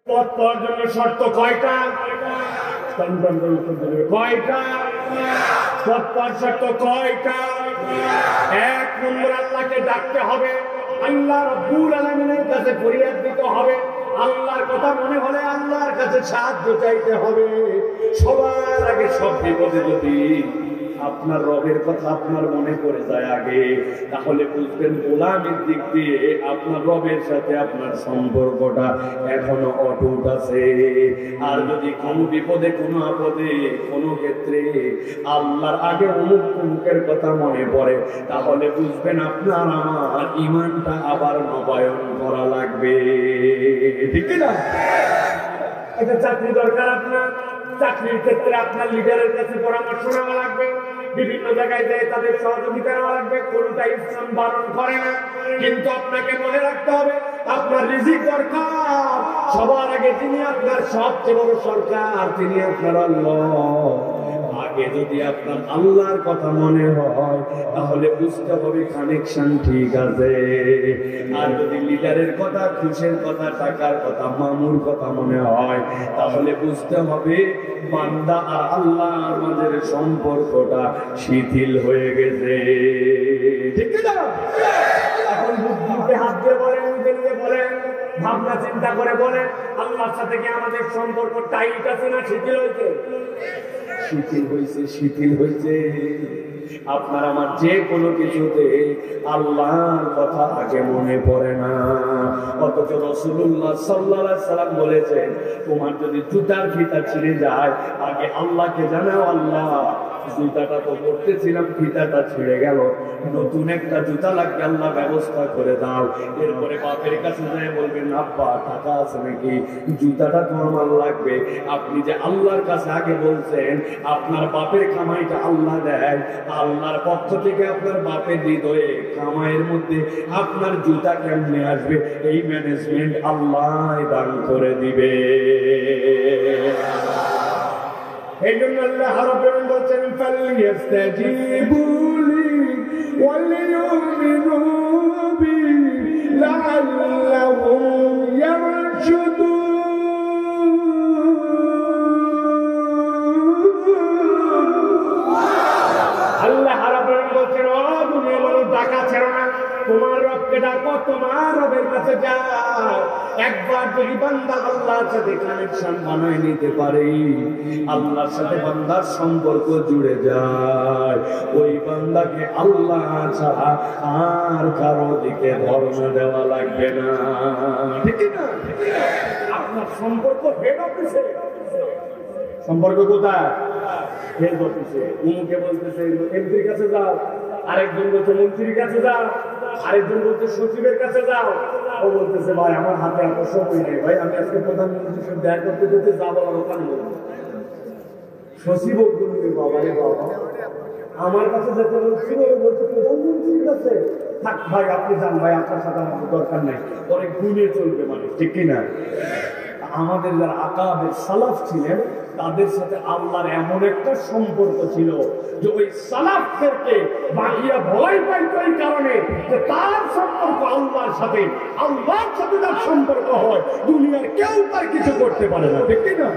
পথ পাওয়ার জন্য শর্ত কয়টা? কয়টা পথ পাওয়ার শর্ত কয়টা? এক নম্বর, আল্লাহকে ডাকতে হবে, আল্লাহ রাব্বুল আলামিনের কাছে ফরিয়াদ দিতে হবে, আল্লাহর কথা মনে হলে আল্লাহর কাছে সাহায্য চাইতে হবে। সবার আগে সব বিপদে যদি আপনার রবের কথা আপনার মনে পড়ে যায় আগে, তাহলে বুঝবেন গোলামের দিক দিয়ে আপনার রবের সাথে আপনার সম্পর্কটা এখনো অটুট আছে। আর যদি কোনো বিপদে, কোনো আপদে, কোনো ক্ষেত্রে আল্লাহর আগে অমুকের কথা মনে পড়ে, তাহলে বুঝবেন আপনার আমার ঈমানটা আবার নবায়ন করা লাগবে। ঠিক না? একটা চাকরি দরকার আপনার, চাকরির ক্ষেত্রে আপনার লিডারের কাছে পরামর্শ নেওয়া লাগবে, বিভিন্ন জায়গায় যায় তাদের সহযোগিতা নেওয়া লাগবে। কোনটা ইসলাম বারণ করে না, কিন্তু আপনাকে মনে রাখতে হবে আপনার রিজিক দরকার। সবার আগে যিনি আপনার সবচেয়ে বড় সরকার, তিনি আপনার আল্লাহ। আগে যদি আপনার আল্লাহর কথা মনে হয়, তাহলে বুঝতে হবে কানেকশন ঠিক আছে। আর যদি লিডারের কথা, খুশের কথা, টাকার কথা, মামুর কথা মনে হয়, তাহলে বুঝতে হবে বান্দা আর আল্লাহর মাঝের সম্পর্কটা শিথিল হয়ে গেছে। ঠিক না? এখন বুদ্ধিতে হাত দিয়ে বলেন, দিয়ে বলেন, ভাবনা চিন্তা করে বলেন, আল্লাহর সাথে কি আমাদের সম্পর্ক টাইট আছে না শিথিল হয়েছে? শিথিল হয়েছে, শিথিল হয়েছে। আপনার আমার যে কোনো কিছুতে আল্লাহর কথা আগে মনে পড়ে না। অথচ রাসূলুল্লাহ সাল্লাল্লাহু আলাইহি সাল্লাম বলেছেন, তোমার যদি জুতার ফিতা ছিঁড়ে যায়, আগে আল্লাহকে জানাও, আল্লাহ জুতাটা তো পরতেছিলাম, ফিতাটা ছিঁড়ে গেল, নতুন একটা জুতা লাগবে, আল্লাহ ব্যবস্থা করে দাও। এরপরে বাপের কাছে যায় বলবেন, আব্বা টাকা আছে নাকি, জুতাটা তো আমার লাগবে। আপনি যে আল্লাহর কাছে আগে বলছেন, আপনার বাপের কামাইটা আল্লাহ দেয়, আল্লাহর পক্ষ থেকে আপনার বাপের হৃদয়ে কামাইয়ের মধ্যে আপনার জুতা কেমনে আসবে, এই ম্যানেজমেন্ট আল্লাহ দান করে দিবে। এই জন্য আল্লাহ রাব্বুল বলছেন, ফালইস্তাজিবু লি ওয়ালিউমিনু বি লাআল্লাহুম ইয়ারশুদুন। আল্লাহ রাব্বুল বলছেন, ও দুনিয়ার মানুষ, টাকা ছেড়ো না, তোমার রবকে ডাকো, তোমার রবের কাছে যাও। একবার যদি বান্দা আল্লাহর সাথে কানেকশন বানায় নিতে পারে, আল্লাহর সাথে বান্দার সম্পর্ক জুড়ে যায়, ওই বান্দাকে আল্লাহ ছাড়া আর কারো দিকে ধর্ণা দেওয়া লাগবে না। ঠিক না? আপনার সম্পর্ক হেড অফিসে, সম্পর্ক কোথায়? হেড অফিসে। উমুকে বলতেছে এমপির কাছে যাও, আরেকজন বলছে মন্ত্রীর কাছে যাও, আরেকজন বলছে সচিবের কাছে যাও। ও বলতেছে, ভাই আমার হাতে এত সময় নেই, ভাই আমি আজকে প্রধানমন্ত্রীর সাথে দেখা করতে যেতে যা বলার ওখানে বলবো। সচিব বলবে, বাবা রে বাবা, আমার কাছে যেতে বলছিল, বলছে প্রধানমন্ত্রীর কাছে। থাক ভাই, আপনি যান ভাই, আপনার সাথে আমার দরকার নেই। অনেক গুণে চলবে মানুষ, ঠিক কিনা? আমাদের যারা আকাবের সালাফ ছিলেন, তাদের সাথে আল্লাহর এমন একটা সম্পর্ক ছিল যে ওই সালাফদেরকে বাকিরা ভয় পাইত এই কারণে যে তার সম্পর্ক আল্লাহর সাথে, আল্লাহর সাথে তার সম্পর্ক হয়, দুনিয়ার কেউ তার কিছু করতে পারে না। ঠিক না?